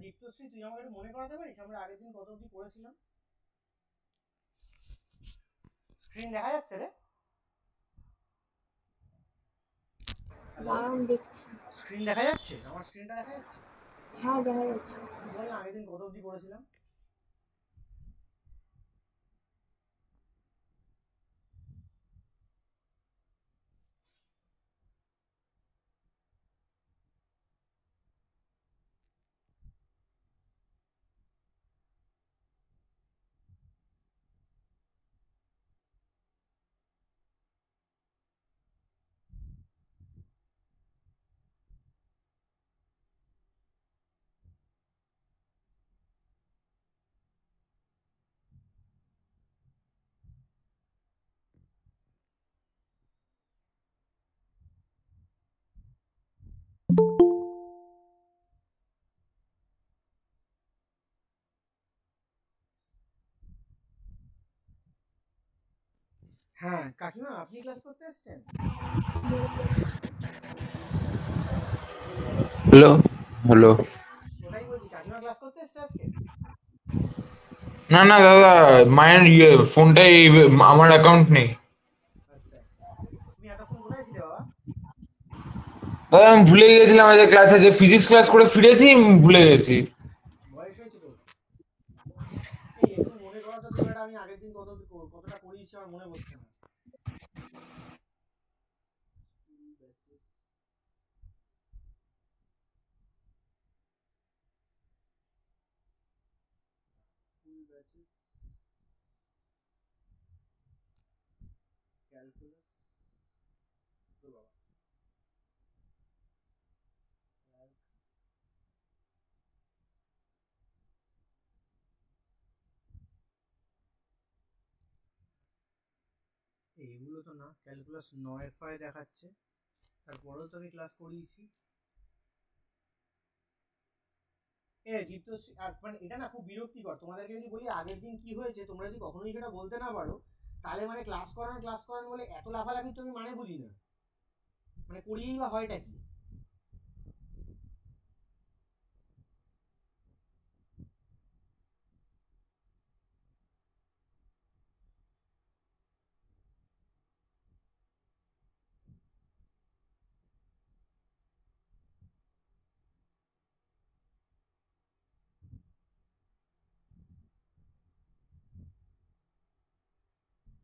দীপ্তশ্রী, তুই আমাকে একটু মনে করাতে পারিস আমরা আগের দিন কত অবধি করেছিলাম? স্ক্রিন দেখা যাচ্ছে রে? দাঁড়ান দেখছি। স্ক্রিন দেখা যাচ্ছে? আমার স্ক্রিনটা দেখা যাচ্ছে? হ্যাঁ দেখা যাচ্ছে। বল না আগের দিন কত অবধি করেছিলাম? হ্যাঁ কাকিমা, আপনি ক্লাস করতে এসছেন? Hello hello. ওটাই বলছি, কাকিমা ক্লাস করতে এসছে আজকে? না না দাদা, মায়ের ফোনটাই আমার অ্যাকাউন্ট নেই। আচ্ছা আচ্ছা, তুমি এতক্ষণ কোথায় ছিলে বাবা? দাদা আমি ভুলে গেছিলাম, আজ ক্লাসে যে ফিজিক্স ক্লাস করে ফিরেছি, ভুলে গেছি। বয়স হয়েছে তোর? এই একটু মনে করা তো তুমি, এটা আমি আগের দিন কতটা করিয়েছি আমার মনে পড়ছে না। ক্যালকুলাস, তো বাবা এইগুলো তো না, ক্যালকুলাস 9 দেখাচ্ছে, তারপরেও তো আমি ক্লাস করিয়েছি। দীপ্ত, আর মানে এটা না খুব বিরক্তিকর, তোমাদেরকে যদি বলি আগের দিন কি হয়েছে তোমরা যদি কখনোই সেটা বলতে না পারো, তাহলে মানে ক্লাস করান বলে এত লাফালাফি তো আমি মানে বুঝি না, মানে করিয়েই বা হয়টা কি?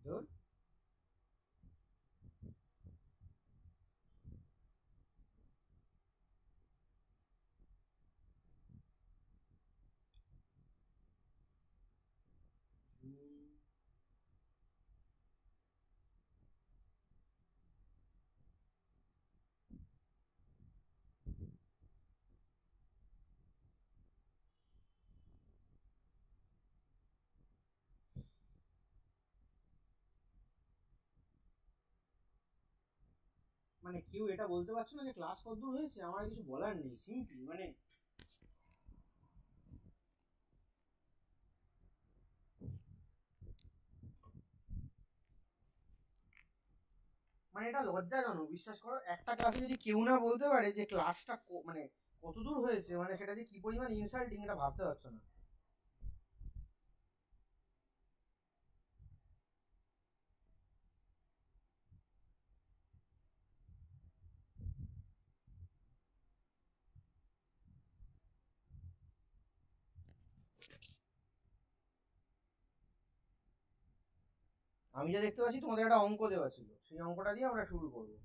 ধর, মানে কেউ এটা বলতে পারছো না যে ক্লাস কতদূর হয়েছে? আমার কিছু বলার নেই, সিম্পলি মানে মানে এটা লজ্জাজনক, বিশ্বাস করো, একটা ক্লাসে যদি কেউ না বলতে পারে যে ক্লাসটা মানে কতদূর হয়েছে, মানে সেটা যে কি পরিমাণ ইনসাল্টিং এটা ভাবতে পারছো না। আমি যা দেখতে পাচ্ছি তোমাদের একটা অঙ্ক দেওয়া ছিল, সেই অঙ্কটা দিয়ে আমরা শুরু করবো।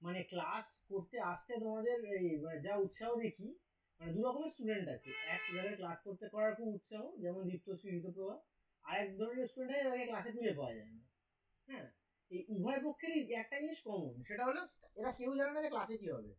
মানে ক্লাস করতে আসতে তোমাদের এই মানে যা উৎসাহ দেখি, মানে দু রকমের স্টুডেন্ট আছে, এক যাদের ক্লাস করতে করার খুব উৎসাহ, যেমন দীপ্তশ্রী, ঋতুপ্রভা, আর এক ধরনের স্টুডেন্ট আছে যাদেরকে ক্লাসে খুঁজে পাওয়া যায় না। হ্যাঁ, এই উভয় পক্ষেরই একটা জিনিস কমন, সেটা হলো এরা কেউ জানে না যে ক্লাসে কি হবে।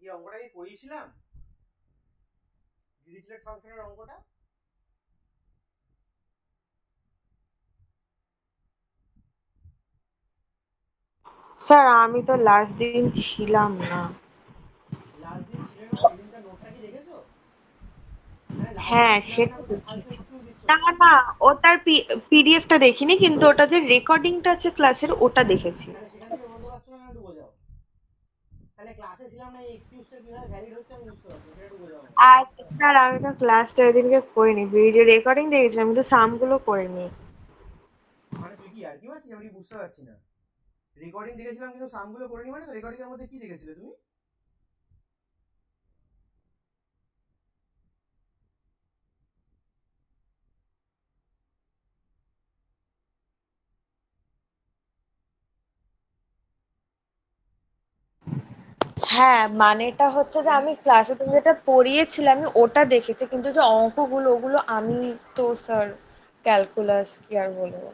এই অঙ্কটা কি করিয়েছিলাম, ডিরিচলেট ফাংশনের অঙ্কটা? স্যার আমি তো লাস্ট দিন ছিলাম না। লাস্ট দিন ছিলে না, সেদিনকার নোটটা কি দেখেছো? মানে লাস্ট দিন হ্যাঁ ছিলাম না সেটা বলতে ফালতু দেখেছি। এক্সকিউজ দিচ্ছ না কেন? না, ওটার পিডিএফটা দেখিনি, কিন্তু ওটা যে রেকর্ডিংটা আছে ক্লাসের ওটা দেখেছি। তাহলে সেখান থেকে বলতে পারছো না, একটু বোঝাও। তাহলে ক্লাসে ছিলাম না, এই এক্সকিউজটা কিভাবে ভ্যালিড হচ্ছে আমি বুঝতে পারছি না, সেটা একটু বোঝাও আমাকে। আর স্যার আমি তো ক্লাসটা ওইদিনকে করিনি, ভিডিও রেকর্ডিং দেখেছিলাম কিন্তু সামগুলো করিনি। মানে তুই কি আর কি মারছিস, আমি বুঝতে পারছি না। রেকর্ডিং দেখেছিলাম কিন্তু সামগুলো করিনি, মানে তো রেকর্ডিং এর মধ্যে কি দেখেছিলে তুমি? হ্যাঁ মানেটা হচ্ছে যে আমি ক্লাসে তুমি যেটা পড়িয়েছিলে আমি ওটা দেখেছি, কিন্তু যে অঙ্কগুলো ওগুলো আমি তো স্যার ক্যালকুলাস কি আর বলবো।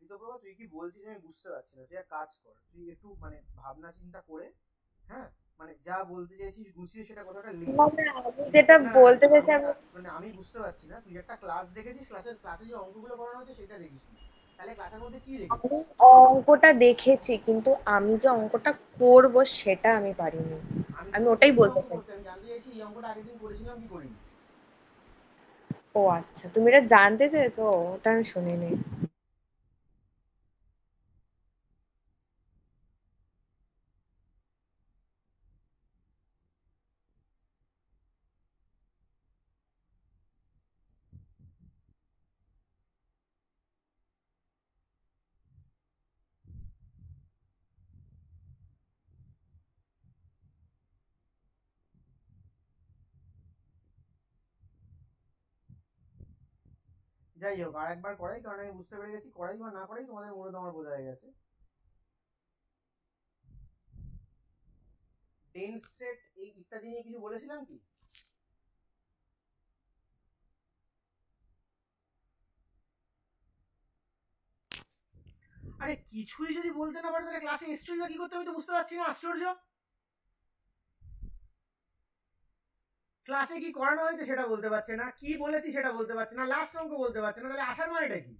ঋতপ্রভা তুই কি বলছিস আমি বুঝতে পারছি না, তুই এক কাজ কর, তুই একটু মানে ভাবনা চিন্তা করে, হ্যাঁ, মানে যা বলতে চাইছিস গুছিয়ে সেটা কথাটা লিখ। মানে আমি লিখে যেটা না, বলতে চাইছি আমি আমি, মানে আমি বুঝতে পারছি না, তুই একটা ক্লাস দেখেছিস, ক্লাসে যে অঙ্কগুলো করানো হচ্ছে সেটা দেখিস নি। তাহলে ক্লাসের মধ্যে কি আমি দেখেছিস? অঙ্কটা দেখেছি কিন্তু আমি যে অঙ্কটা করব সেটা আমি পারিনি। আমি আমি তোকে ওটাই বলিনি বলতে অঙ্ক করতে, চাইছি। আমি জানতে চাইছি এই অঙ্কটা আগের দিন করেছিলাম কি করিনি। ও আচ্ছা, তুমি এটা জানতে চেয়েছো, ওটা আমি শুনিনি। যাই হোক, আর একবার করাই, কারণ আমি বুঝতে পেরে গেছি, করাই বা না করাই তোমাদের মূলত আমার বোঝা হয়ে গেছে। টেন্স সেট এই ইত্যাদি নিয়ে কিছু বলেছিলাম কি? আরে কিছুই যদি বলতে না পারো তাহলে ক্লাসে এসছই বা কি করতে, আমি তো বুঝতে পারছি না, আশ্চর্য। ক্লাসে কি করানো হয়েছে সেটা বলতে পারছে না, কি বলেছি সেটা বলতে পারছে না, লাস্ট অঙ্ক বলতে পারছে না, তাহলে আসার মানেটা কি?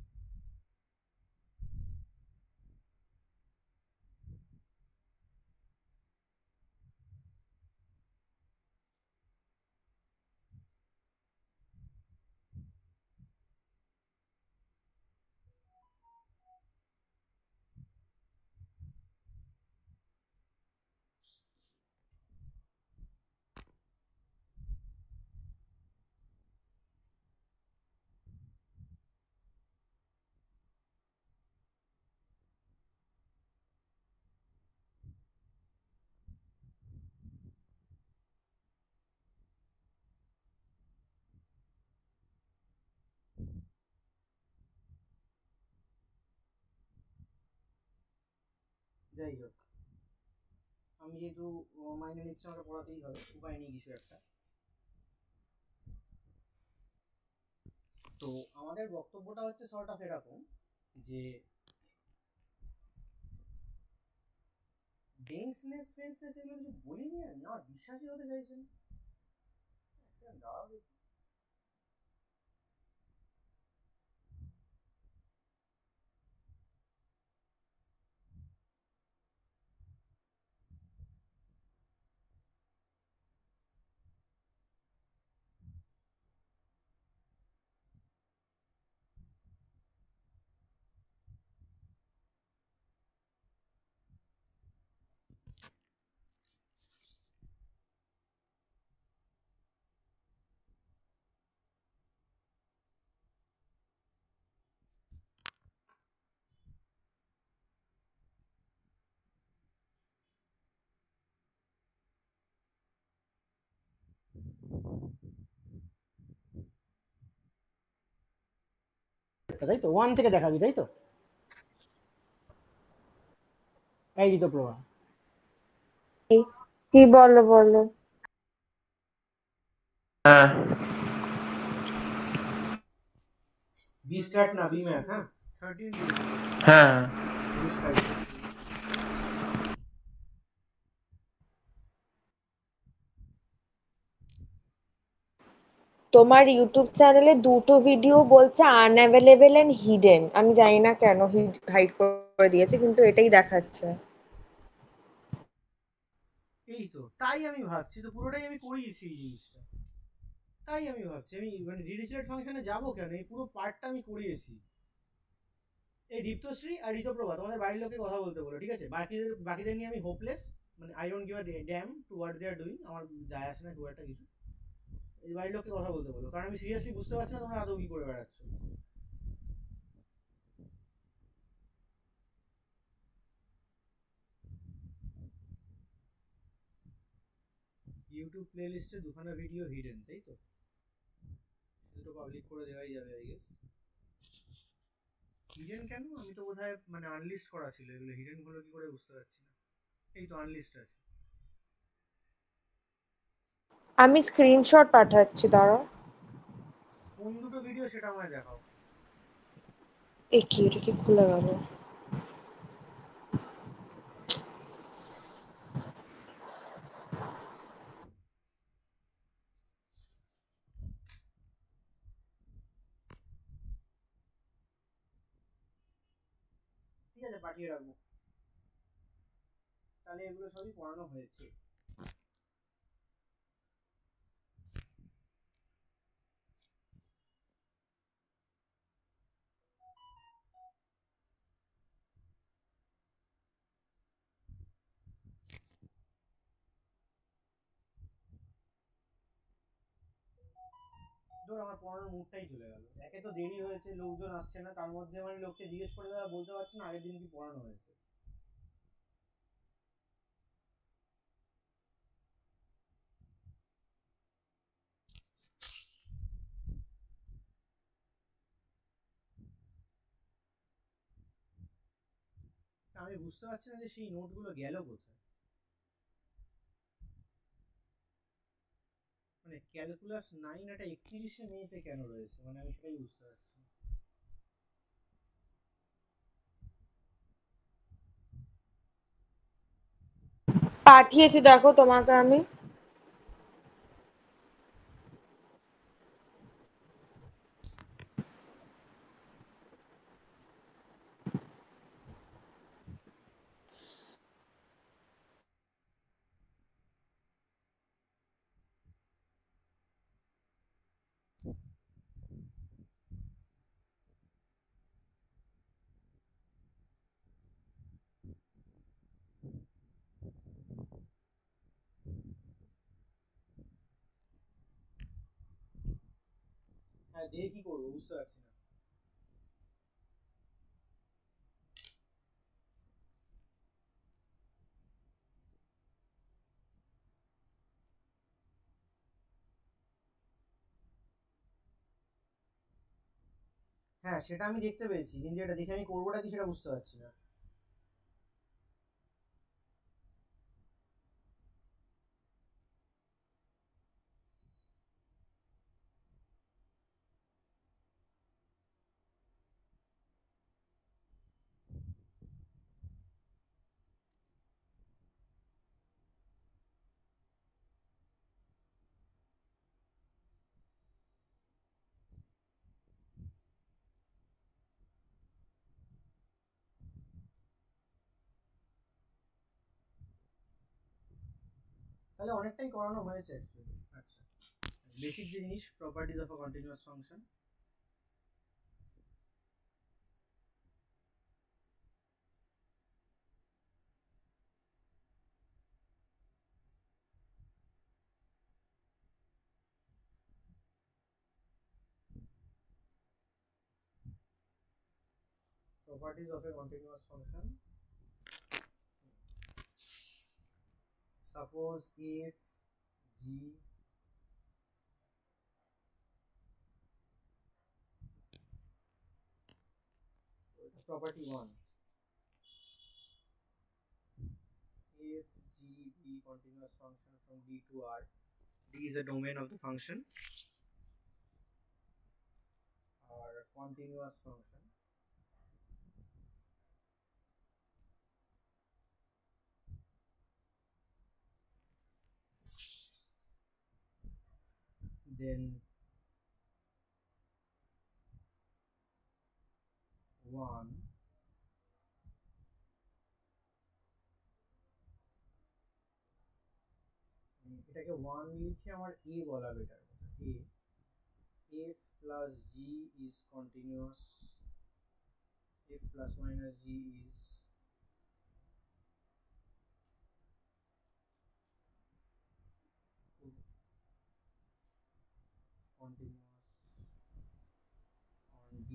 যাই হোক, আমি যেহেতু মাইনে নিচ্ছি আমাকে পড়াতেই হবে, উপায় নেই কিছু একটা। তো আমাদের বক্তব্যটা হচ্ছে সর্ট অফ এরকম যে ডেন্সনেস ফেন্সনেস এগুলো কিছু বলিনি আমি, আমার বিশ্বাসই হতে চাইছে না। আচ্ছা, দাঁড়াও দেখি। তাই তো, ওয়ান থেকে দেখাবি তাই তো? এই ঋতপ্রভা, কি বলো বলো। হ্যাঁ বি স্টার্ট না বি ম্যাথ, হ্যাঁ 13 হ্যাঁ পরিষ্কার। তোমার ইউটিউব চ্যানেলে দুটো ভিডিও বলছে আনঅ্যাভেলেবেল এন্ড হিডেন। আমি জানি না কেন হাইড করে দিয়েছে, কিন্তু এটাই দেখাচ্ছে। এই তো তাই আমি ভাবছি, তো পুরোটাই আমি করিয়েছি এই জিনিসটা। তাই আমি ভাবছি আমি মানে রিডিসিলেট ফাংশনে যাবো কেন, এই পুরো পার্টটা আমি করিয়েছি। এই দীপ্তশ্রী আর ঋতপ্রভা তোমাদের বাড়ির লোকে কথা বলতে বলো, ঠিক আছে? বাকিদের নিয়ে আমি হোপলেস, মানে I don't give a damn to what they are doing, আমার যায় আসে না খুব একটা কিছু। এই বাড়ির লোককে কথা বলতে বলো, কারণ আমি সিরিয়াসলি বুঝতে পারছি না তোমরা আদৌ কি করে বেড়াচ্ছ। ইউটিউব প্লে লিস্টে দুখানা ভিডিও হিডেন, তাই তো? সেটা পাবলিক করে দেওয়াই যাবে আই গেস। হিডেন কেন? আমি তো বোধহয় মানে আনলিস্ট করা ছিল, এগুলো হিডেন হলো কি করে বুঝতে পারছি না। এই তো আনলিস্ট আছে। আমি স্ক্রিনশট পাঠাচ্ছি, দাঁড়াও। কোন দুটো ভিডিও সেটা আমায় দেখাও। এ কি, এটা কি খুলে গেল? ঠিক আছে, পাঠিয়ে রাখবো। তাহলে এগুলো সবই পড়ানো হয়েছে। ধর আমার পড়ানোর মুডটাই চলে গেল। একে তো দেরি হয়েছে, লোকজন আসছে না, তার মধ্যে মানে লোককে জিজ্ঞেস করে তারা বলতে পারছে না আগের দিন কি পড়ানো হয়েছে। আমি বুঝতে পারছি না যে সেই নোটগুলো গেল কোথায়। মানে ক্যালকুলাস 9 এটা 31শে মেতে কেন রয়েছে, মানে আমি সেটাই বুঝতে পারছি না। পাঠিয়েছি, দেখো তোমাকে আমি। হ্যাঁ, দিয়ে কি করবো বুঝতে পারছি না। হ্যাঁ সেটা আমি দেখতে পেয়েছি, কিন্তু এটা দেখে আমি করবোটা কি সেটা বুঝতে পারছি না। তাহলে অনেকটাই করানো হয়েছে অ্যাকচুয়ালি। আচ্ছা, বেসিক যে জিনিস, properties of a continuous function. properties of a continuous function. Suppose if g property 1, if g be continuous function from d to r, d is a domain of the function, or continuous function, then one, এটাকে one লিখে আমার এ বলা better কথা, এ f plus g is continuous, f plus minus g is continuous on d,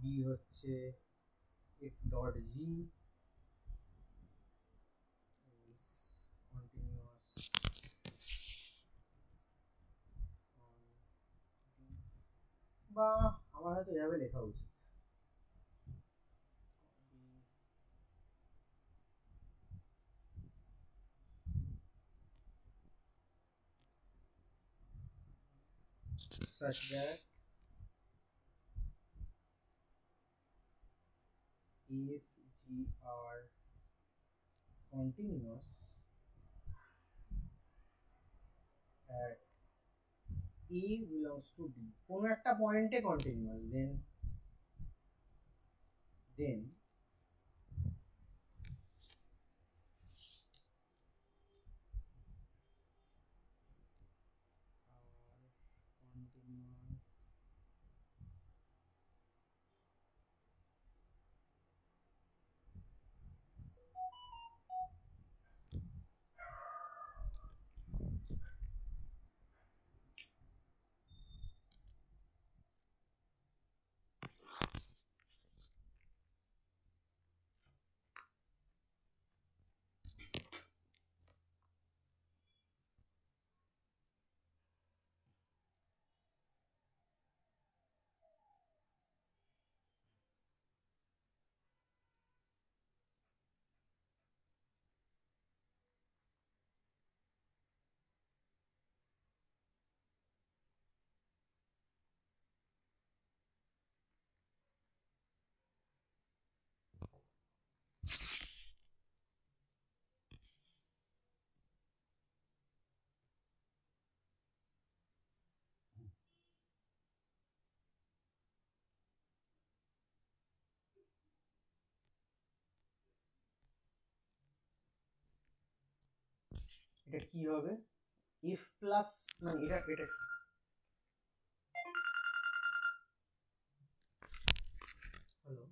b হচ্ছে f dot g is continuous on d, বা আমার হয়তো এভাবে লেখা উচিত, such that if g are continuous at a belongs to d, কোনো একটা পয়েন্টে কন্টিনিউয়াস, then continuous এটা কি হবে, if প্লাস মানে এটা hello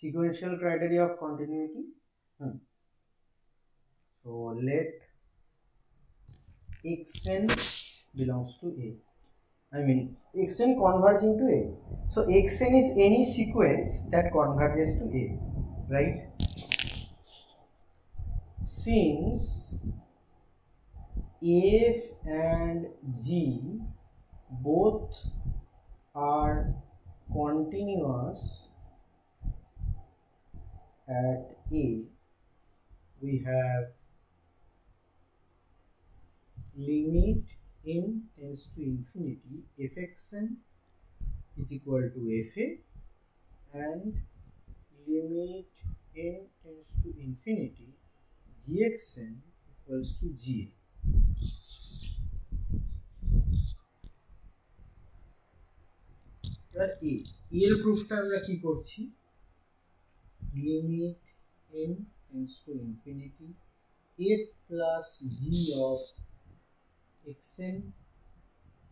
sequential criteria of continuity. So let xn belongs to A. I mean xn converging to A. So xn is any sequence that converges to A, right? Since F and G both are continuous at A, we have limit n tends to infinity fxn is equal to fa, and limit n tends to infinity gxn equals to ga. এবার এর প্রুফটা আমরা কি করছি, limit n tends to infinity f plus g of xn,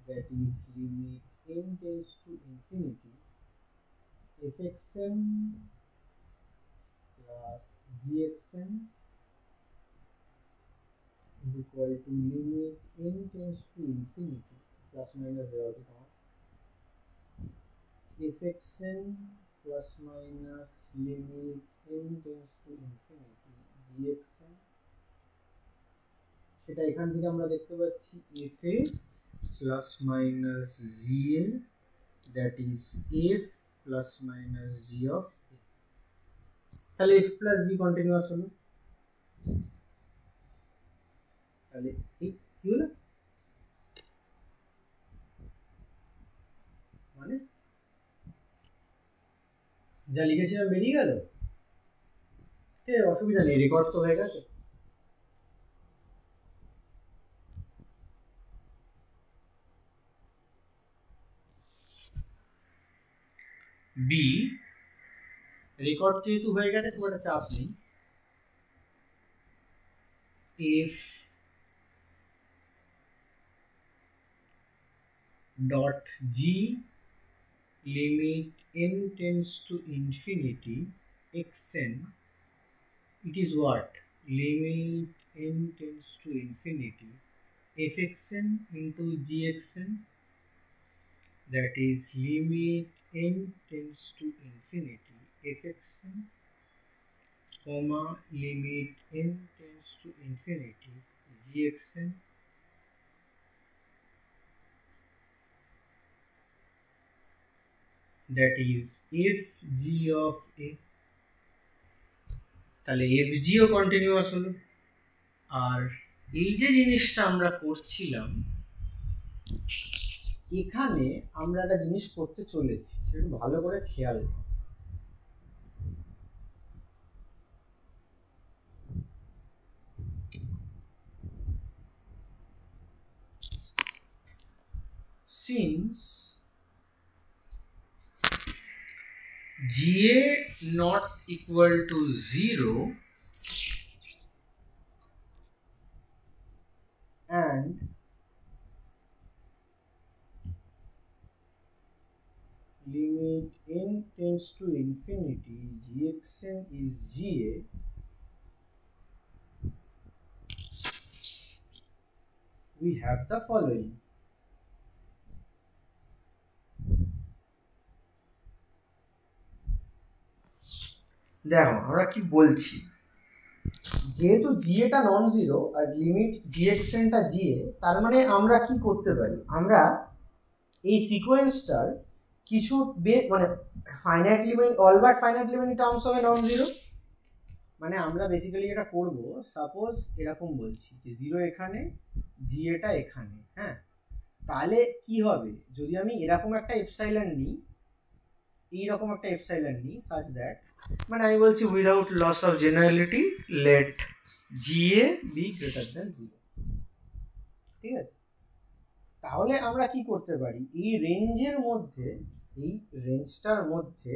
that is limit n tends to infinity fxn plus gxn is equal to limit n tends to infinity plus minus 0 to fxn plus minus limit n tends to infinity gxn, সেটা এখান থেকে আমরা দেখতে পাচ্ছি fa plus minus ga, that is f plus minus g of a. তাহলে f plus g continuous হলো, তাহলে কি হলো, মানে যা লিখেছিলাম বেরিয়ে গেল, অসুবিধা নেই, রেকর্ড তো হয়ে গেছে। বি রেকর্ড যেহেতু হয়ে গেছে খুব একটা চাপ নেই, F dot G limit n tends to infinity xn, it is what, limit n tends to infinity fxn into gxn, that is limit n tends to infinity fxn comma limit n tends to infinity gxn, that is fg of a. তাহলে fg ও continuous হলো। আর এই যে জিনিসটা আমরা করছিলাম, এখানে আমরা একটা জিনিস করতে চলেছি, সেটা ভালো করে খেয়াল করো। Since GA not equal to 0 and limit n tends to infinity gxn is GA, we have the following. দেখো আমরা কি বলছি, যেহেতু জিএটা নন জিরো আর লিমিট জিএক্সএনটা জিএ, তার মানে আমরা কি করতে পারি, আমরা এই সিকোয়েন্সটার কিছু মানে finite limit, all but finite limit terms হবে নন জিরো, মানে আমরা বেসিক্যালি এটা করব, সাপোজ এরকম বলছি যে জিরো এখানে, জিএটা এখানে, হ্যাঁ, তাহলে কি হবে যদি আমি এরকম একটা এপসাইলন নিই, এইরকম একটা এপসাইলন নিই, সাচ দ্যাট, মানে আমি বলছি without loss of generality let GA be greater than zero, ঠিক আছে। তাহলে আমরা কি করতে পারি, এই রেঞ্জের মধ্যে, এই রেঞ্জটার মধ্যে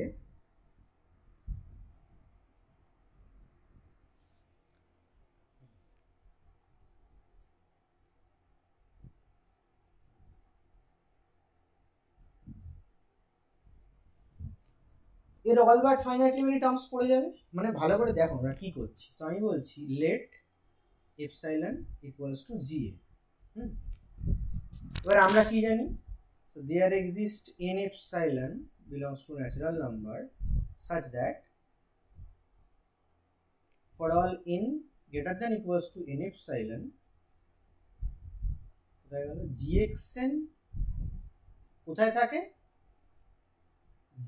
এর অল বাট ফাইনাইটলি মেনি টার্মস পড়ে যাবে। মানে ভালো করে দেখো আমরা কি করছি। তো আমি বলছি let epsilon equals to GA. এবার আমরা কি জানি, so there exists n epsilon belongs to natural number such that for all n greater than equals to n epsilon কোথায় গেল gxn কোথায় থাকে,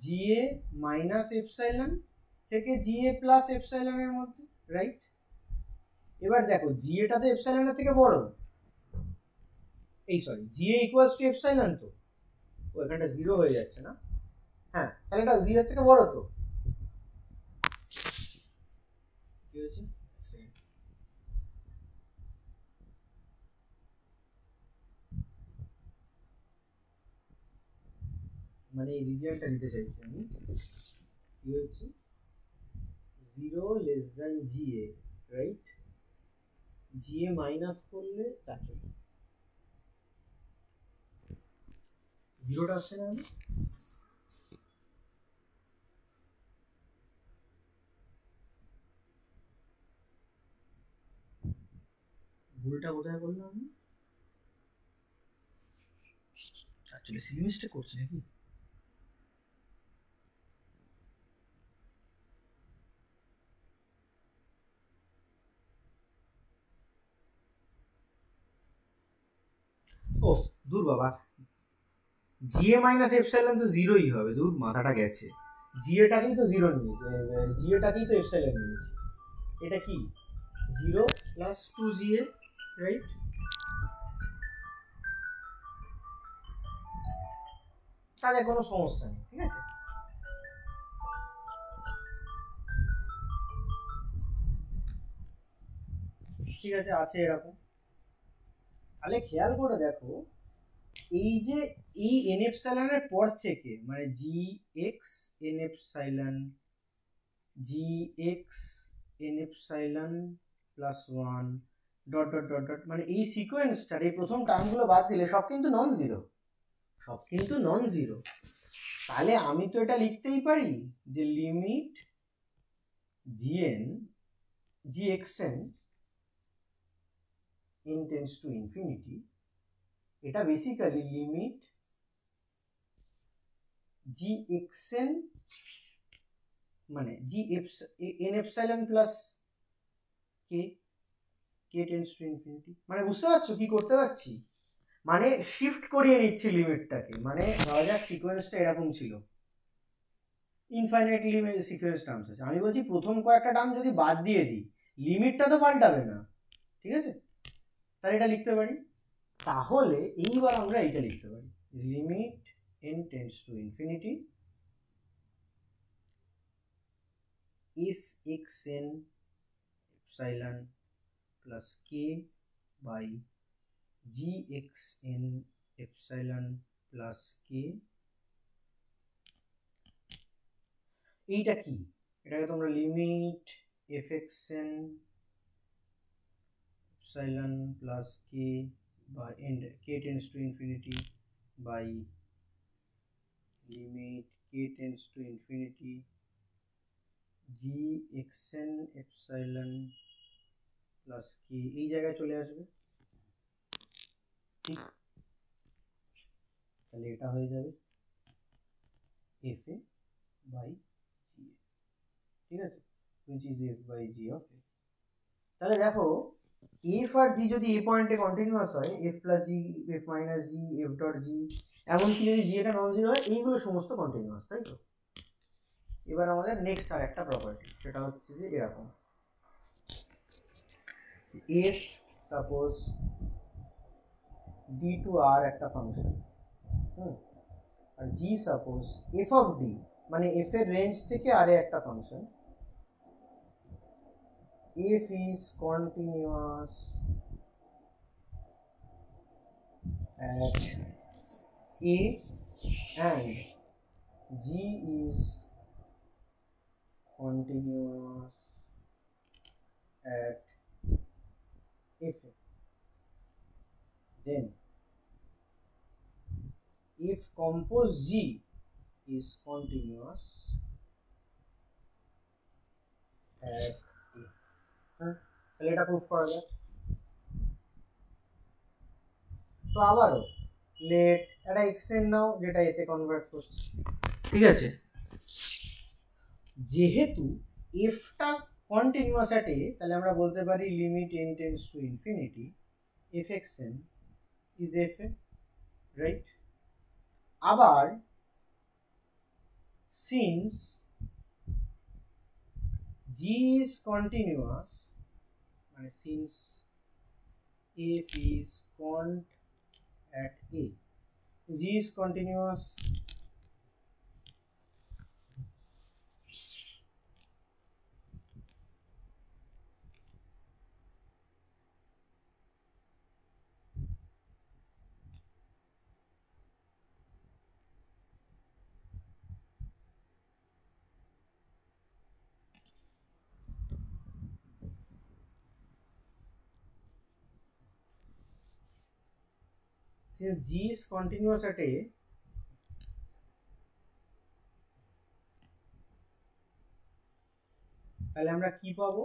ga মাইনাস এপসাইলন থেকে ga প্লাস এপসাইলনের মধ্যে, রাইট। এবার দেখো ga টা তো এপসাইলনের থেকে বড়, এই sorry ga equals to epsilon, তো ওখানটা জিরো হয়ে যাচ্ছে না, হ্যাঁ তাহলে এটা জিরোর থেকে বড়, তো কি হয়েছে মানে এই রিজিয়নটা দিতে চাইছি আমি, কি হচ্ছে 0 less than GA, right. GA minus করলে তাকে জিরোটা আসছে না, ভুলটা কোথায় করলাম আমি, অ্যাকচুয়ালি সিলি মিস্টেক করছি নাকি, ও দূর বাবা, জিএ মাইনাস এপসাইলন তো জিরোই হবে, দূর মাথাটা গেছে, জিএটাকেই তো জিরো নিয়েছি, জিএটাকেই তো এপসাইলন নিয়েছি, এটা কি 0 প্লাস 2ga, রাইট। তাহলে কোনো সমস্যা নেই, ঠিক আছে। ঠিক আছে, আছে এরকম। তাহলে খেয়াল করে দেখো এই যে এই এন এপসাইলনের পর থেকে মানে G X N epsilon, G X N epsilon plus 1 dot dot dot dot, মানে এই সিকোয়েন্সটার এই প্রথম টার্মগুলো বাদ দিলে সব কিন্তু নন জিরো, সব কিন্তু নন জিরো। তাহলে আমি তো এটা লিখতেই পারি যে limit GN G XN n tends to infinity, এটা বেসিক্যালি লিমিট জি এক্সএন মানে G N epsilon plus K, K tends to infinity. মানে বুঝতে পারছো কি করতে পারছি, মানে শিফট করিয়ে নিচ্ছি লিমিটটাকে। মানে ধরা যাক সিকোয়েন্সটা এরকম ছিল, ইনফাইনাইটলি সিকোয়েন্স টার্মস আছে, আমি বলছি প্রথম কয়েকটা টার্ম যদি বাদ দিয়ে দিই লিমিটটা তো পাল্টাবে না, ঠিক আছে। তাহলে এটা লিখতে পারি, তাহলে এইবার আমরা এইটা লিখতে পারি limit n tends to infinity if xn epsilon plus k by gxn epsilon plus k। এইটা কি, এটাকে তোমরা limit fxn epsilon plus k by and k tends to infinity by limit k tends to infinity gxn epsilon plus k এই জায়গায় চলে আসবে, ঠিক। তাহলে এটা হয়ে যাবে f a by g a, ঠিক আছে, which is f by g of a। তাহলে দেখো f আর g যদি a পয়েন্টে কন্টিনিউয়াস হয়, f plus g, f minus g, f dot g, এমনকি যদি g এটা নন জিরো হয়, এইগুলো সমস্ত কন্টিনিউয়াস, তাই তো। এবার আমাদের নেক্সট আর একটা প্রপার্টি, সেটা হচ্ছে যে এরকম f suppose d to r একটা ফাংশন, আর g suppose f of d মানে f এর রেঞ্জ থেকে r এ একটা function, f is continuous at a and g is continuous at f a, then if compose g is continuous at a। হ্যাঁ, তাহলে এটা প্রুফ করা যায়। তো আবারও লেট একটা এক্সেন নাও যেটা এতে কনভার্ট করছে, ঠিক আছে। যেহেতু এফটা কন্টিনিউয়াস অ্যাট এ, তাহলে আমরা বলতে পারি limit n tends to infinity F x N is F A, right. আবার সিন্স g is continuous, মানে since f is cont at a, g is continuous since g is continuous at a, তাহলে আমরা কি পাবো,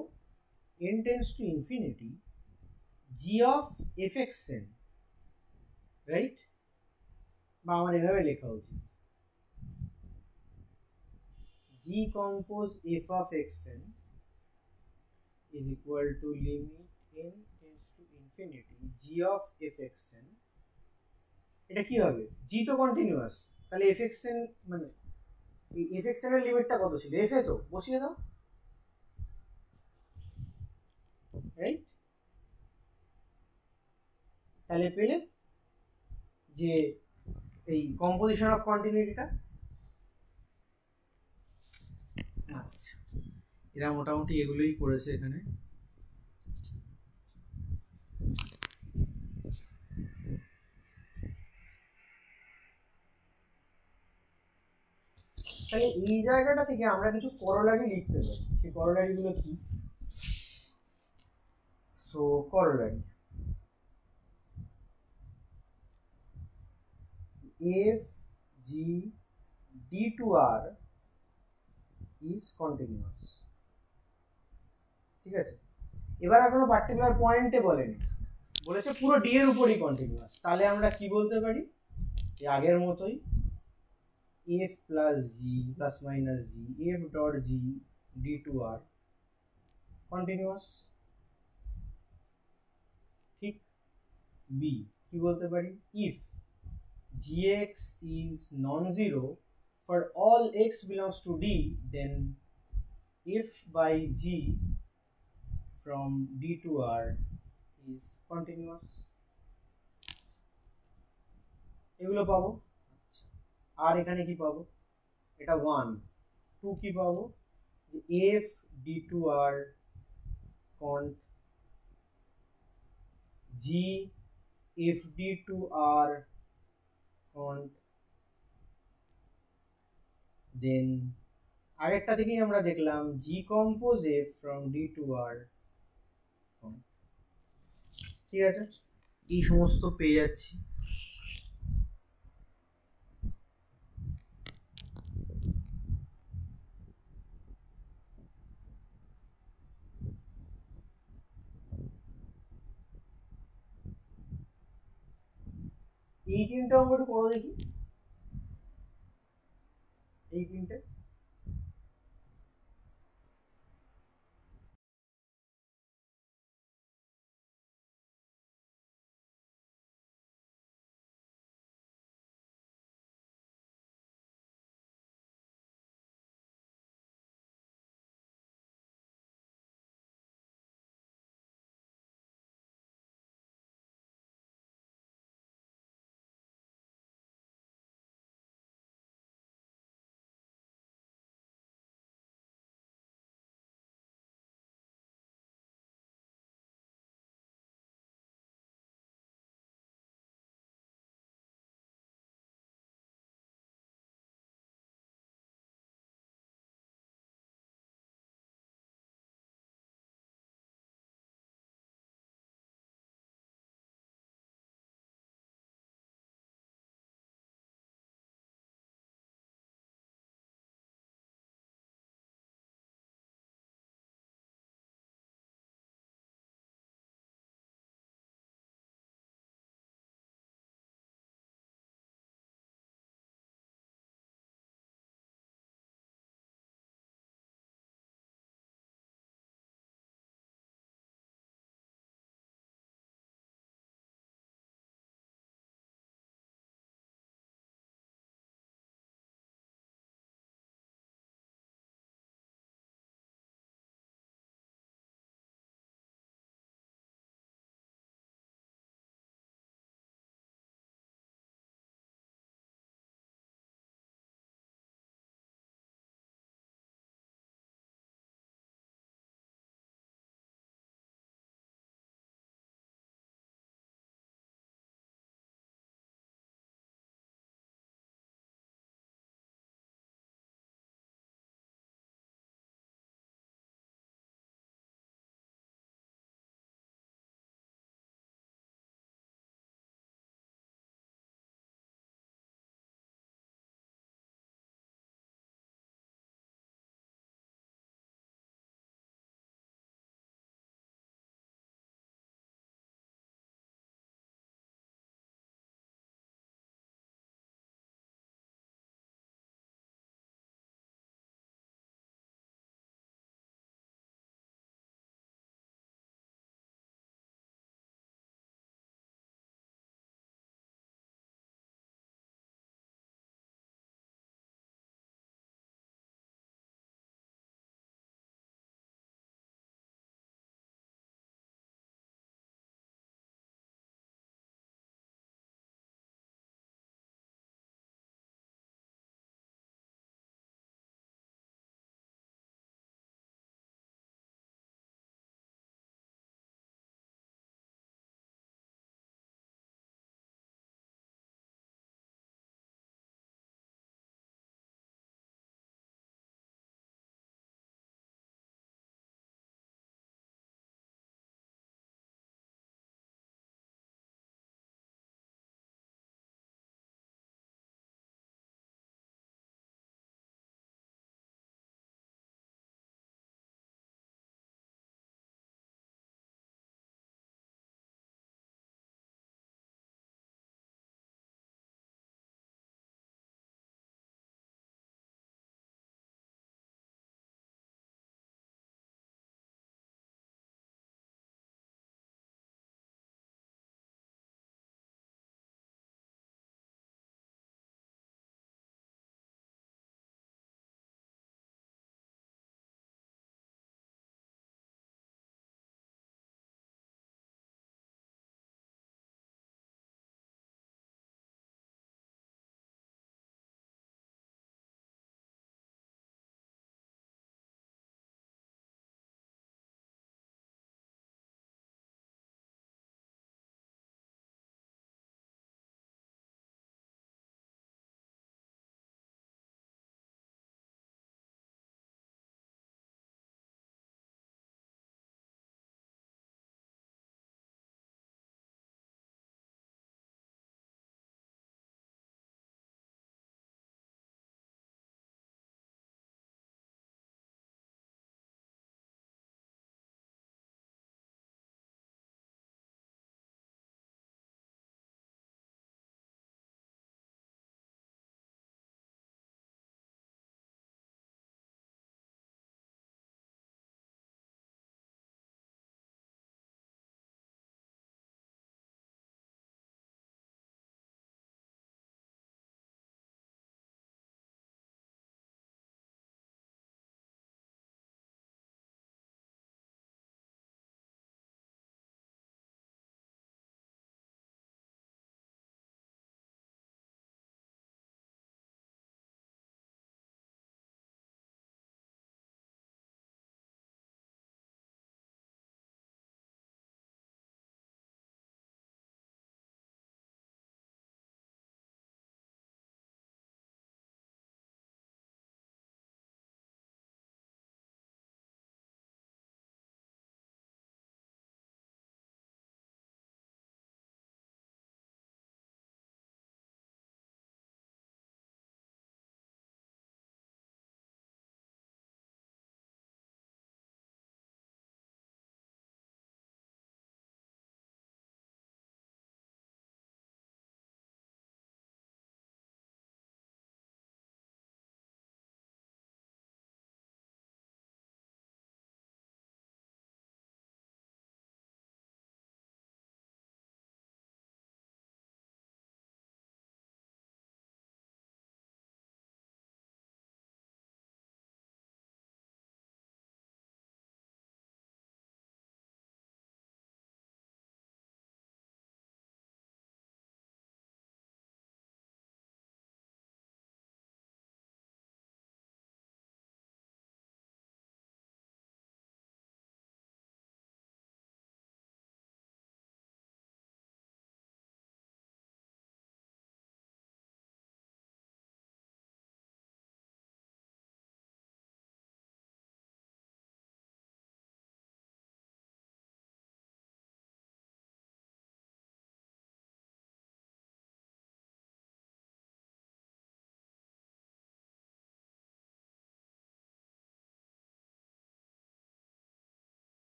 n tends to infinity g of fxn, right. বা আমার এভাবে লেখা উচিত g compose f of xn is equal to limit n tends to infinity g of fxn। এটা কি হবে, g তো কন্টিনিউয়াস, তাহলে fxn মানে এই fxn এর লিমিটটা কত ছিল, f এ তো বসিয়ে দাও, রাইট। তাহলে পেলে যে এই কম্পোজিশন অফ কন্টিনিউটিটা। আচ্ছা, এরা মোটামুটি এগুলোই করেছে এখানে। তাহলে এই জায়গাটা থেকে আমরা কিছু করোলারি লিখতে পারি, সেই করোলারি গুলো কি, so corollary f g d to r is continuous, ঠিক আছে। এবার আর কোনো পার্টিকুলার পয়েন্টে বলেনি, বলেছে পুরো ডি এর উপরই কন্টিনিউয়াস, তাহলে আমরা কি বলতে পারি, এই আগের মতোই f plus G plus minus G F dot G D to R continuous, ঠিক। বি কি বলতে পারি, if gx is non-zero for all x belongs to d, then f by g from d to r is continuous। এগুলো পাবো। আর এখানে কি পাবো, এটা 1 2 কি পাবো, f d to r cont g f d to r cont, দেন আরেকটা থেকেই আমরা দেখলাম g compose f from d to r cont, ঠিক আছে। এই সমস্ত পেয়ে যাচ্ছি। এই তিনটা অঙ্ক একটু করো দেখি, এই তিনটে।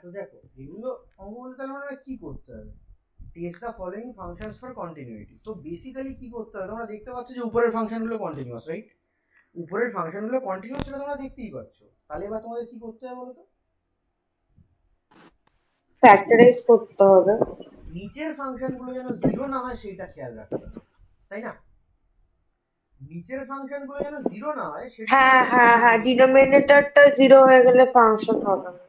তো দেখো এগুলো অঙ্ক বলতে তাহলে মানে কি করতে হবে, test the following functions for continuity. তো বেসিক্যালি কি করতে হবে, তোমরা দেখতে পাচ্ছ যে উপরের ফাংশনগুলো কন্টিনিউয়াস, রাইট? উপরের ফাংশনগুলো কন্টিনিউয়াস, সেটা তোমরা দেখতেই পাচ্ছ। তাহলে এবার তোমাদের কি করতে হবে বলো তো? ফ্যাক্টরাইজ করতে হবে। নিচের ফাংশনগুলো যেন জিরো না হয় সেটা খেয়াল রাখতে হবে, তাই না? নিচের ফাংশনগুলো যেন জিরো না হয় সেটা হ্যাঁ হ্যাঁ হ্যাঁ, ডিনোমিনেটরটা জিরো হয়ে গেলে ফাংশন হবে না।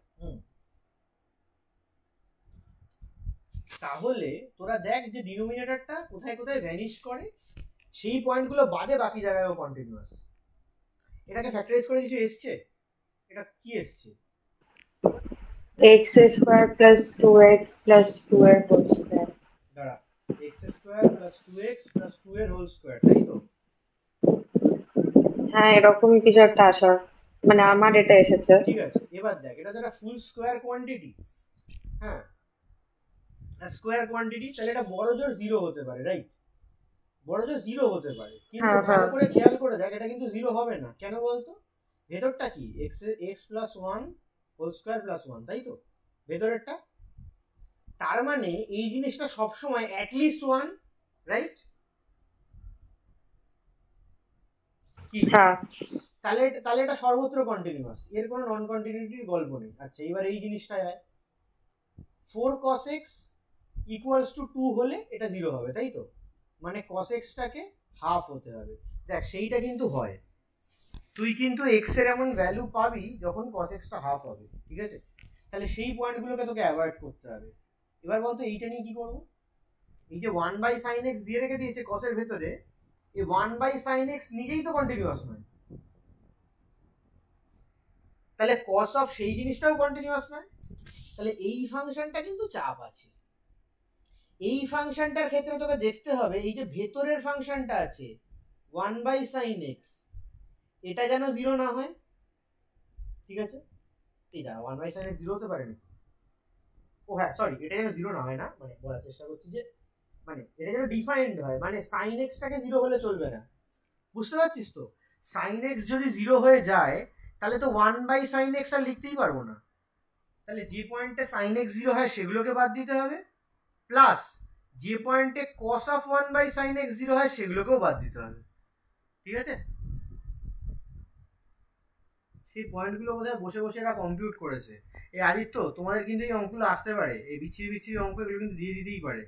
তাহলে তোরা দেখ যে ডিনোমিনেটরটা কোথায় কোথায় ভ্যানিশ করে, সেই পয়েন্টগুলো বাদে বাকি জায়গায়ও কন্টিনিউয়াস। এটাকে ফ্যাক্টরাইজ করে কিছু এসছে, এটা কি এসছে? x square plus 2x plus 2 এর হোল স্কয়ার। দাঁড়া, x square plus 2x plus 2 এর হোল স্কয়ার, তাই তো? হ্যাঁ, এরকমই কিছু একটা আসা, মানে আমার এটা এসেছে। ঠিক আছে, এবার দেখ এটা যারা ফুল স্কয়ার কোয়ান্টিটি, হ্যাঁ স্কয়ার কোয়ান্টিটি, তাহলে এটা বড় জোর জিরো হতে পারে, রাইট? বড় জোর জিরো হতে পারে, কিন্তু ভালো করে খেয়াল করে দেখ এটা কিন্তু জিরো হবে না। কেন বলতো? ভেতরটা কি x plus one whole square plus one, তাই তো ভেতরেরটা? তার মানে এই জিনিসটা সবসময় অ্যাটলিস্ট ওয়ান, রাইট? তাহলে তাহলে এটা সর্বত্র কন্টিনিউয়াস, এর কোনো নন কন্টিনিউটির গল্প নেই। আচ্ছা এবার এই জিনিসটা হয় 4 cos x ইকুয়ালস টু 2 হলে এটা জিরো হবে, তাই তো? মানে cos x টাকে হাফ হতে হবে। দেখ সেইটা কিন্তু হয়, তুই কিন্তু x এর এমন ভ্যালু পাবি যখন cos x টা হাফ হবে, ঠিক আছে? তাহলে সেই পয়েন্টগুলোকে তোকে অ্যাভয়েড করতে হবে। এবার বলতো এইটা নিয়ে কি করবো? এই যে 1/sin x দিয়ে রেখে দিয়েছে cos এর ভেতরে, এই 1/sin x নিজেই তো কন্টিনিউয়াস নয়, তাহলে cos অফ সেই জিনিসটাও কন্টিনিউয়াস নয়। তাহলে এই ফাংশনটা কিন্তু চাপ আছে। এই ফাংশনটার ক্ষেত্রে তোকে দেখতে হবে এই যে ভেতরের ফাংশনটা আছে 1/sin x, এটা যেন জিরো না হয়, ঠিক আছে? এই দাঁড়া, 1/sin x জিরো হতে পারে না? ও হ্যাঁ সরি, এটা যেন জিরো না হয়, না মানে বলার চেষ্টা করছি যে মানে এটা যেন ডিফাইন্ড হয়, মানে sin x টাকে জিরো হলে চলবে না, বুঝতে পারছিস তো? sin x যদি জিরো হয়ে যায় তাহলে তো 1/sin x আর লিখতেই পারবো না। তাহলে যে পয়েন্টে sin x জিরো হয় সেগুলোকে বাদ দিতে হবে, প্লাস যে পয়েন্টে cos of 1/sin x zero হয় সেগুলোকেও বাদ দিতে হবে, ঠিক আছে? সেই পয়েন্টগুলো বোধহয় বসে বসে এরা কম্পিউট করেছে। এই আদিত্য, তোমাদের কিন্তু এই অঙ্কগুলো আসতে পারে, এই বিচ্ছিরি বিচ্ছিরি অঙ্ক এগুলো কিন্তু দিয়ে দিতেই পারে।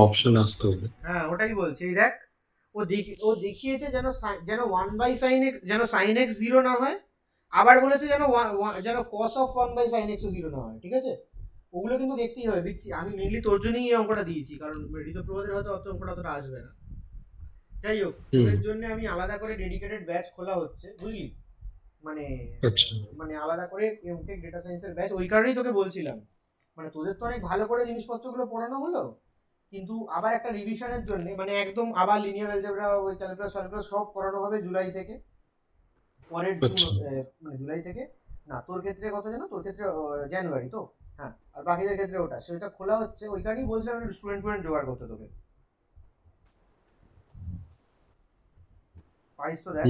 অপশন আসতে হবে। হ্যাঁ ওটাই বলছি, এই দেখ ও দেখিয়েছে যেন যেন 1/sin x যেন sin x জিরো না হয়, আবার বলেছে যেন যেন cos অফ 1/sin x ও জিরো না হয়, ঠিক আছে? ওগুলো কিন্তু দেখতেই হবে। আমি মেনলি তোর জন্যই এই অঙ্কটা দিয়েছি, কারণ ঋতপ্রভাদের হয়তো অত অঙ্কটা অতটা আসবে না। যাই হোক, তোদের জন্য আমি আলাদা করে ডেডিকেটেড ব্যাচ খোলা হচ্ছে, বুঝলি? মানে মানে আলাদা করে এমটেক ডেটা সায়েন্সের ব্যাচ, ওই কারণেই তোকে বলছিলাম। মানে তোদের তো অনেক ভালো করে জিনিসপত্রগুলো পড়ানো হলো, কিন্তু আবার একটা রিভিশনের জন্য মানে একদম আবার লিনিয়ার অ্যালজেব্রা, ওই ক্যালকুলাস ফ্যালকুলাস সব করানো হবে জুলাই থেকে, পরের মানে জুলাই থেকে না, তোর ক্ষেত্রে কত জানো, তোর ক্ষেত্রে জানুয়ারি তো, হ্যাঁ, আর বাকিদের ক্ষেত্রে ওটা, সেটা খোলা হচ্ছে। ওই কারণেই বলছিলাম আমি স্টুডেন্ট জোগাড় করতে তোকে, পারিস তো? দেখ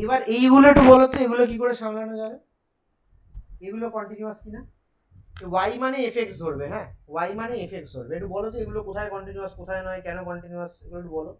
এবার এইগুলো একটু বলো তো, এগুলো কি করে সামলানো যাবে? এগুলো কন্টিনিউয়াস কিনা? y মানে fx ধরবে, হ্যাঁ y মানে fx ধরবে, একটু বলো তো এগুলো কোথায় কন্টিনিউয়াস কোথায় নয়, কেন কন্টিনিউয়াস, এগুলো একটু বলো।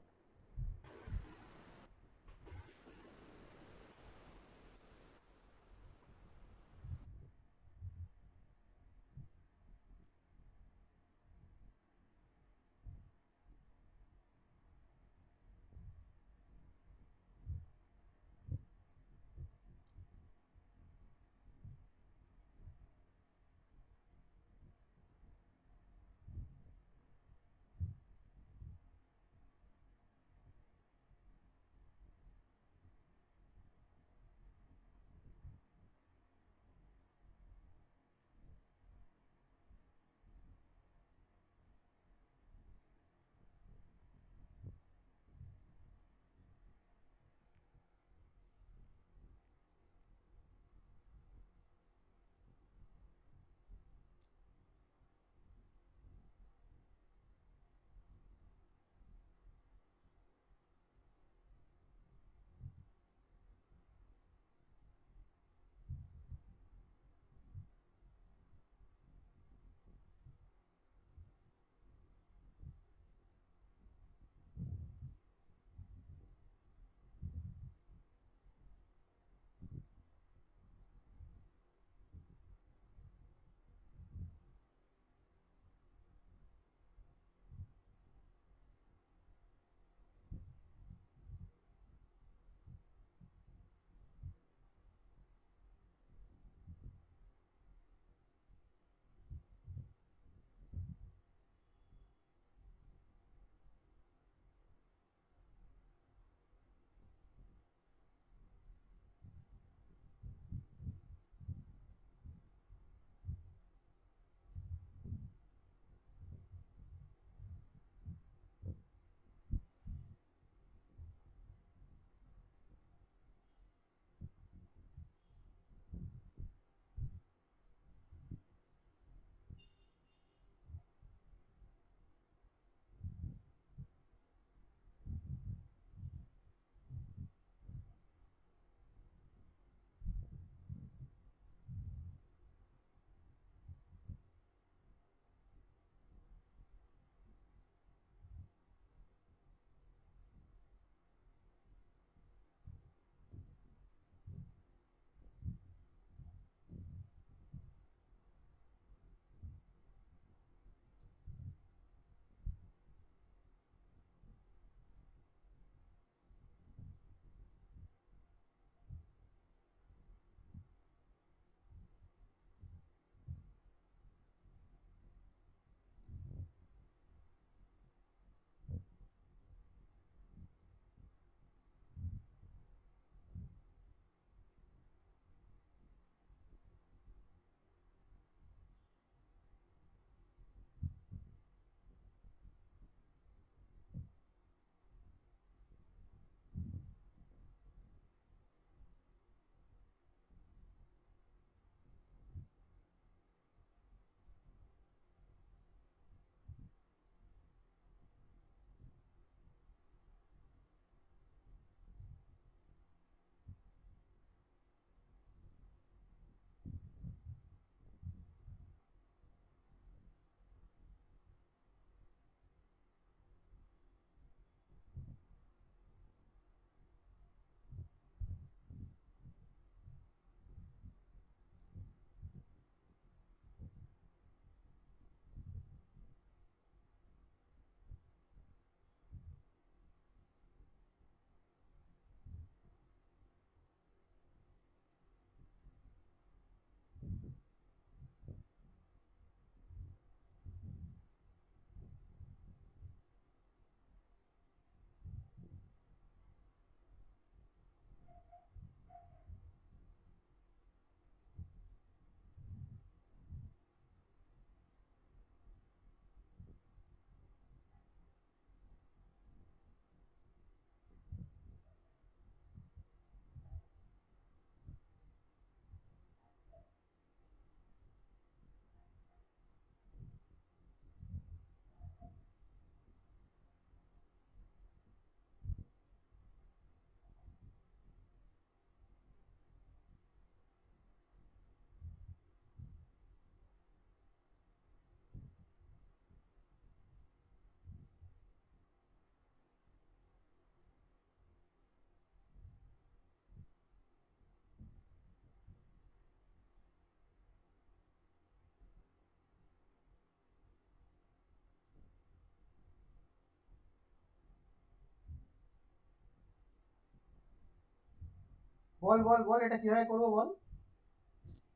বল বল বল এটা কিভাবে করবো বল।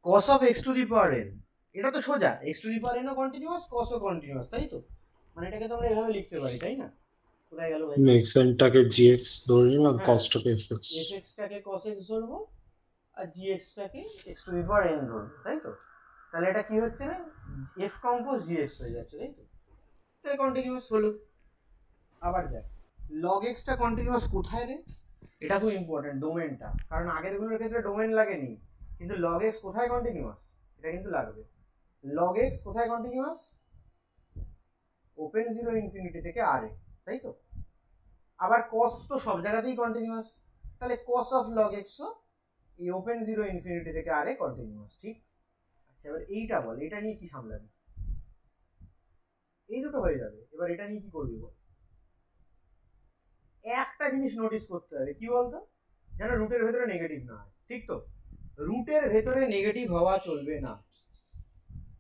cos of x to the power n, এটা তো সোজা, x to the power n ও কন্টিনিউয়াস, cos ও কন্টিনিউয়াস, তাই তো? মানে এটাকে তো আমরা এভাবে লিখতে পারি, তাই না? কোথায় গেল ভাই? এক্সেনটাকে gx ধরে নিলাম, হ্যাঁ। কসটাকে fx। fx টাকে cos x ধরবো আর gx টাকে x to the power n ধরবো, তাই তো? তাহলে এটা কি হচ্ছে না, f কম্পোজ gx হয়ে যাচ্ছে, তাই তো? তো কন্টিনিউয়াস হলো। আবার দেখ log x টা কন্টিনিউয়াস কোথায় রে, এটা খুব ইম্পর্টেন্ট ডোমেনটা, কারণ আগের গুলোর ক্ষেত্রে ডোমেন লাগেনি, কিন্তু log x কোথায় কন্টিনিউয়াস এটা কিন্তু লাগবে। log x কোথায় কন্টিনিউয়াস, ওপেন 0 ইনফিনিটি থেকে r এ, তাই তো? আবার cos তো সব জায়গাতেই কন্টিনিউয়াস, তাহলে cos অফ log x ও এই ওপেন 0 ইনফিনিটি থেকে r এ কন্টিনিউয়াস, ঠিক? আচ্ছা এবার এইটা বল, এটা নিয়ে কি সামলাবি? এই দুটো হয়ে যাবে, এবার এটা নিয়ে কি করবি বল? একটা জিনিস নোটিস করতে হবে, কি বলতো, যেন রুটের ভেতরে নেগেটিভ না হয়, ঠিক তো? রুটের ভেতরে নেগেটিভ হওয়া চলবে না।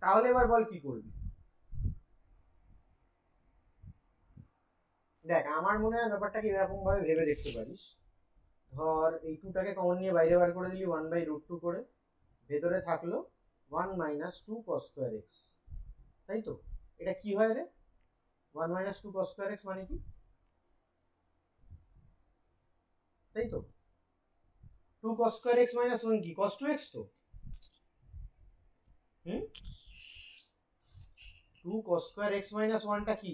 তাহলে এবার বল কি করবি? দেখ আমার মনে হয় ব্যাপারটাকে এরকম ভাবে ভেবে দেখতে পারিস, ধর এই 2টাকে কমন নিয়ে বাইরে বার করে দিলি 1/√2 করে, ভেতরে থাকলো 1 - 2 cos square x, তাই তো? এটা কি হয় রে, 1 - 2 cos square x মানে কি, তাই তো? 2 cos square x - 1 কি, cos 2x তো? 2 cos square x - 1 টা কি,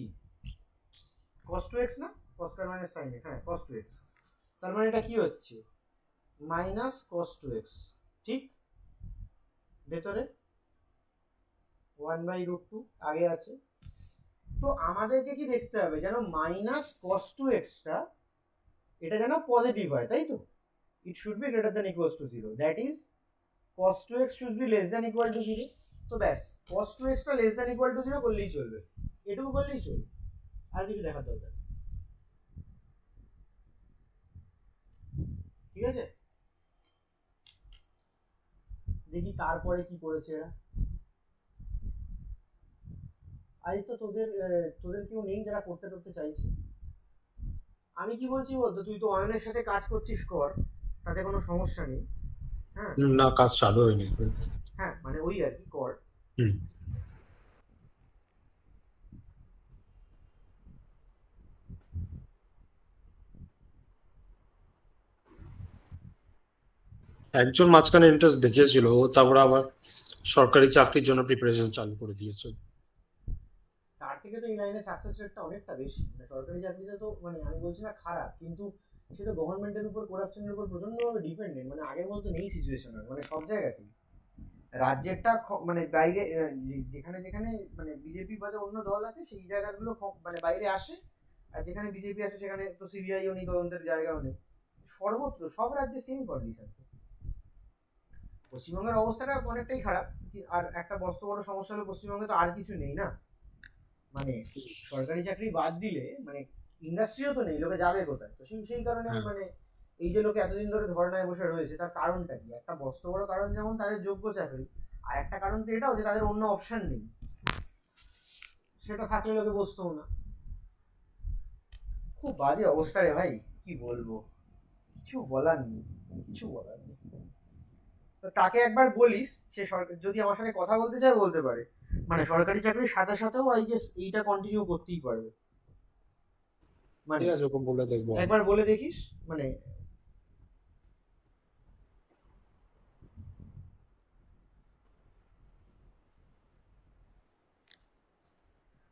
cos 2x না, cos square - sin x, হ্যাঁ cos 2x, তার মানে এটা কি হচ্ছে মাইনাস cos 2x, ঠিক? ভেতরে 1/√2 আগে আছে, তো আমাদেরকে কি দেখতে হবে, যেন মাইনাস cos 2x টা এটা যেন পজিটিভ হয়, তাই তো? it should be greater than equals to 0, that is cos 2x should be less than equal to 0। তো ব্যাস cos 2x টা less than equal to 0 করলেই চলবে, এটুকু করলেই চলবে, আর কিছু দেখার দরকার নেই, ঠিক আছে? দেখি তারপরে কি করেছে এরা। আজ তো তোদের কেউ নেই যারা করতে চাইছে। আমি কি বলছি বলতো, তুই তো অয়নের সাথে কাজ করছিস, কর, তাতে কোনো সমস্যা নেই। হ্যাঁ না, কাজ চালু হয়নি। হ্যাঁ মানে ওই আর কি, কর। হুম। একজন মাঝখানে ইন্টারেস্ট দেখিয়েছিল, ও তারপরে আবার সরকারি চাকরির জন্য প্রিপারেশন চালু করে দিয়েছে। তার থেকে তো এই লাইনে সাকসেস রেটটা অনেকটা বেশি, মানে সরকারি চাকরিতে তো, মানে আমি বলছি না খারাপ, কিন্তু সে তো গভর্নমেন্টের উপর, করাপশনের উপর প্রচন্ডভাবে ডিপেন্ডেন্ট, মানে আগের মতো নেই সিচুয়েশন, মানে সব জায়গাতেই রাজ্যেরটা মানে বাইরে যেখানে যেখানে মানে বিজেপি বাদে অন্য দল আছে সেই জায়গাগুলো মানে বাইরে আসে, আর যেখানে বিজেপি আসে সেখানে তো সিবিআইও নেই, তদন্তের জায়গাও নেই, সর্বত্র সব রাজ্যে সেম কন্ডিশন। পশ্চিমবঙ্গের অবস্থাটা অনেকটাই খারাপ, আর একটা বড় সমস্যা হলো পশ্চিমবঙ্গে তো আর কিছু নেই না, মানে সরকারি চাকরি বাদ দিলে মানে ইন্ডাস্ট্রিও তো নেই, লোকে যাবে কোথায়? তো সেই কারণে মানে এই যে লোকে এতদিন ধরে ধর্নায় বসে রয়েছে, তার কারণটা কি? একটা বড় কারণ যেমন তাদের যোগ্য চাকরি, আর একটা কারণ তো এটাও যে তাদের অন্য অপশন নেই, সেটা থাকলে লোকে বসতেও না। খুব বাজে অবস্থা রে ভাই, কি বলবো, কিছু বলার নেই। তো তাকে একবার বলিস, সে যদি আমার সাথে কথা বলতে চায় বলতে পারে, মানে সরকারি চাকরির সাথে সাথেও আই গেস এইটা কন্টিনিউ করতেই পারবে, মানে ঠিক আছে, ওকে বলে দেখবো। একবার বলে দেখিস, মানে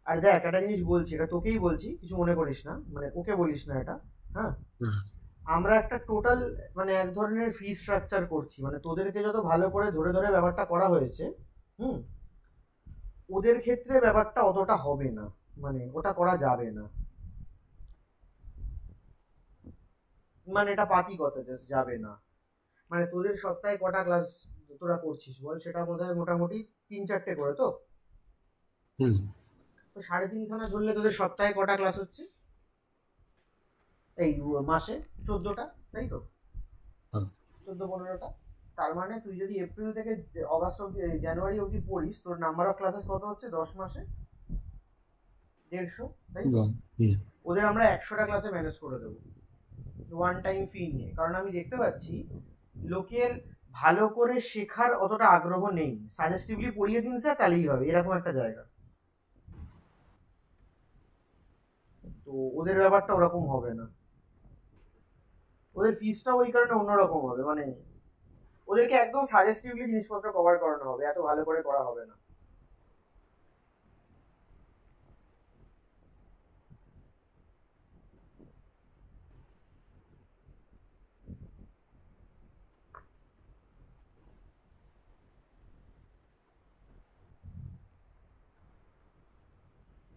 আর দেখ একটা জিনিস বলছি, এটা তোকেই বলছি, কিছু মনে করিস না, মানে ওকে বলিস না এটা, হ্যাঁ? আমরা একটা টোটাল মানে এক ধরনের ফি স্ট্রাকচার করছি, মানে তোদেরকে যত ভালো করে ধরে ধরে ব্যাপারটা করা হয়েছে, ওদের ক্ষেত্রে ব্যাপারটা অতটা হবে না, মানে ওটা করা যাবে না, মানে এটা পাতি কথা, জাস্ট যাবে না। মানে তোদের সপ্তাহে কটা ক্লাস তোরা করছিস বল, সেটা বোধহয় মোটামুটি 3-4টে করে, তো 3.5 ধরলে তোদের সপ্তাহে কটা ক্লাস হচ্ছে, এই মাসে 14টা, তাই তো? 14-15টা, তার মানে তুই যদি এপ্রিল থেকে অগাস্ট অব্দি, জানুয়ারি অব্দি পড়িস, তোর নাম্বার অফ ক্লাসেস কত হচ্ছে 10 মাসে 150, তাই তো? ওদের আমরা 100টা ক্লাসে ম্যানেজ করে দেবো ওয়ান টাইম ফি নিয়ে, কারণ আমি দেখতে পাচ্ছি লোকের ভালো করে শেখার অতটা আগ্রহ নেই, সাজেস্টিভলি পড়িয়ে দিন স্যার তাহলেই হবে, এরকম একটা জায়গা। তো ওদের ব্যাপারটা ওরকম হবে না, ওদের ফিসটা ওই কারণে অন্যরকম হবে, মানে ওদেরকে একদম সাজেস্টিভলি জিনিসপত্র কভার করানো হবে, এত ভালো করে করা হবে না।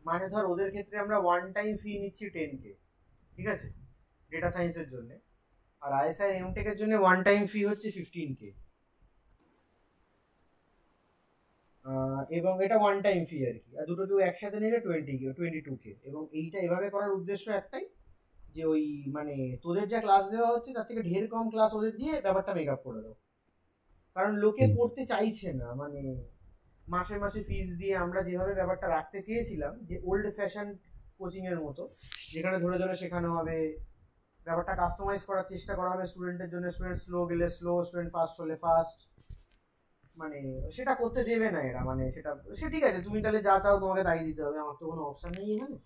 মানে ধর ওদের ক্ষেত্রে আমরা ওয়ান টাইম ফি নিচ্ছি 10K, ঠিক আছে, ডেটা সায়েন্সের জন্য। আর আইএসআই এমটেকের জন্য ওয়ান টাইম ফি হচ্ছে 15K। এবং এটা ওয়ান টাইম ফি আর কি, আর দুটো কেউ একসাথে নিলে 22K। এবং এইটা এভাবে করার উদ্দেশ্য একটাই, যে ওই মানে তোদের যা ক্লাস দেওয়া হচ্ছে তার থেকে ঢের কম ক্লাস ওদের দিয়ে ব্যাপারটা মেক আপ করে দাও। কারণ লোকে পড়তে চাইছে না, মানে মাসে মাসে ফিস দিয়ে আমরা যেভাবে ব্যাপারটা রাখতে চেয়েছিলাম, যে ওল্ড ফ্যাশন কোচিং এর মতো, যেখানে ধরে ধরে শেখানো হবে, ব্যাপারটা কাস্টমাইজ করার চেষ্টা করা হবে স্টুডেন্টের জন্য, স্টুডেন্ট স্লো গেলে স্লো, স্টুডেন্ট ফাস্ট হলে ফাস্ট, মানে সেটা করতে দেবে না এরা। মানে সেটা সে ঠিক আছে, তুমি তাহলে যা চাও তোমাকে তাই দিতে হবে, আমার তো কোনো অপশন নেই এখানে।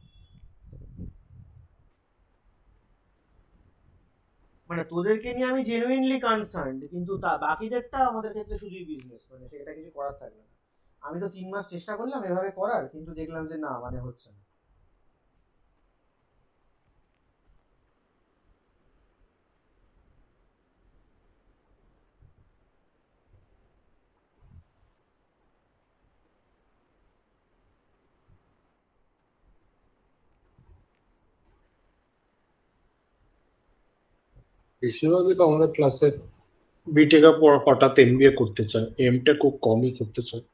মানে তোদেরকে নিয়ে আমি জেনুইনলি কনসার্নড, কিন্তু তা বাকিদেরটা আমাদের ক্ষেত্রে শুধুই বিজনেস, মানে সেটা কিছু করার থাকবে না। আমি তো 3 মাস চেষ্টা করলাম এভাবে করার, কিন্তু দেখলাম যে না, মানে হচ্ছে না। বেশিরভাগই তো আমাদের ক্লাসে বিটেক পর হঠাৎ এমবিএ করতে চায়, এমটা খুব কমই করতে চায়।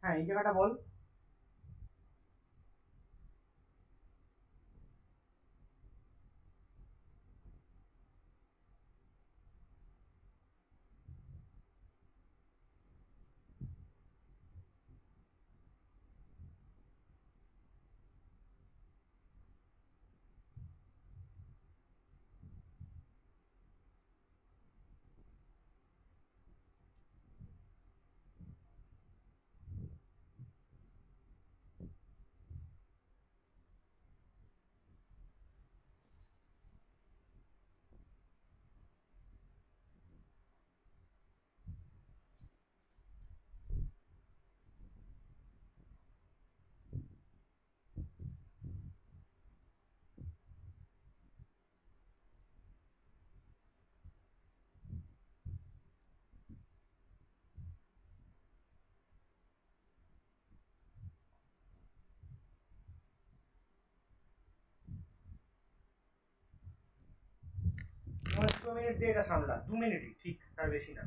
হ্যাঁ, এই জায়গাটা বল। মিনিট দিয়ে এটা সামলা, 2 মিনিটই ঠিক, তার বেশি না।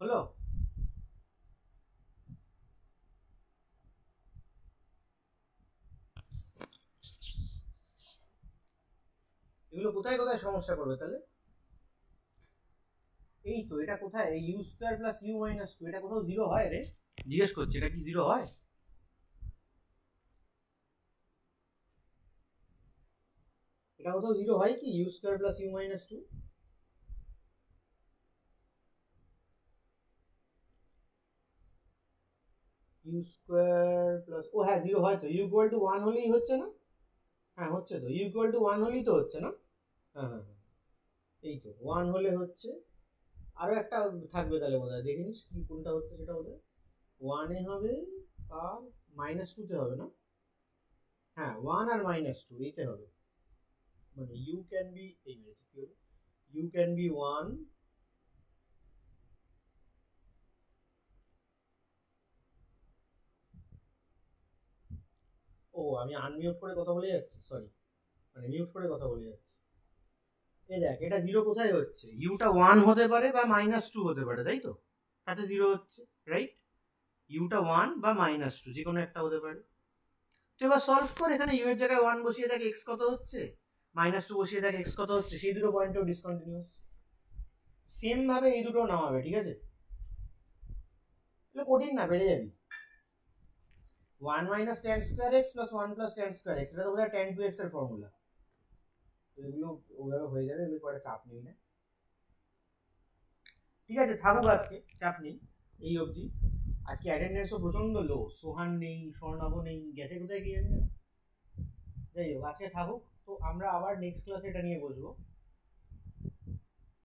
হলো? এগুলো কোথায় কোথায় সমস্যা করবে তাহলে? এই তো এটা কোথায়, এই u square plus you minus two, এটা কোথাও জিরো হয় রে? জিজ্ঞেস করছি, এটা কি জিরো হয়? এটা কোথাও জিরো হয় কি, U square plus you minus two? U square plus, ও হ্যাঁ জিরো হয় তো, ইউ ইকুয়াল টু ওয়ান হলেই হচ্ছে না? হ্যাঁ হচ্ছে তো, ইউ ইকুয়াল টু ওয়ান হলেই তো হচ্ছে না? হ্যাঁ হ্যাঁ হ্যাঁ, এই তো ওয়ান হলে হচ্ছে। আরো একটা থাকবে তাহলে বোধ হয়, দেখে নিস কি কোনটা হচ্ছে সেটা বোধ হয়। ওয়ানে হবে আর মাইনাস টুতে হবে না? হ্যাঁ ওয়ান আর মাইনাস টু এইতে হবে, মানে ইউ ক্যান বি, এই মেরেছে কি হলো, ইউ ক্যান বি ওয়ান ও আমি আনমিউট করে কথা বলে যাচ্ছি, সরি, মানে মিউট করে কথা বলে যাচ্ছি। এই দেখ এটা জিরো কোথায় হচ্ছে, ইউটা ওয়ান হতে পারে বা মাইনাস টু হতে পারে, তাই তো? তাতে জিরো হচ্ছে, রাইট? ইউটা ওয়ান বা মাইনাস টু যে কোনো একটা হতে পারে। তো এবার সলভ কর, এখানে ইউ এর জায়গায় ওয়ান বসিয়ে দেখ এক্স কত হচ্ছে, মাইনাস টু বসিয়ে দেখ এক্স কত হচ্ছে, সেই দুটো পয়েন্টও ডিসকন্টিনিউয়াস। সেম ভাবে এই দুটো নামাবে, ঠিক আছে? কঠিন না, বেড়ে যাবি। One minus tan square x plus one plus tan square x, এটা তো বোধহয় টেন টু এক্স এর ফর্মুলা। তো এগুলো ওভাবে হয়ে যাবে, এগুলো পরে চাপ নেই না, ঠিক আছে? থাকুক আজকে, চাপ নেই এই অবধি। আজকে অ্যাটেন্ডেন্সও প্রচন্ড লো, সোহান নেই, স্বর্ণাভ নেই, গেছে কোথায় কি জানি না। যাই হোক আজকে থাকুক, তো আমরা আবার নেক্সট ক্লাসে এটা নিয়ে বসবো।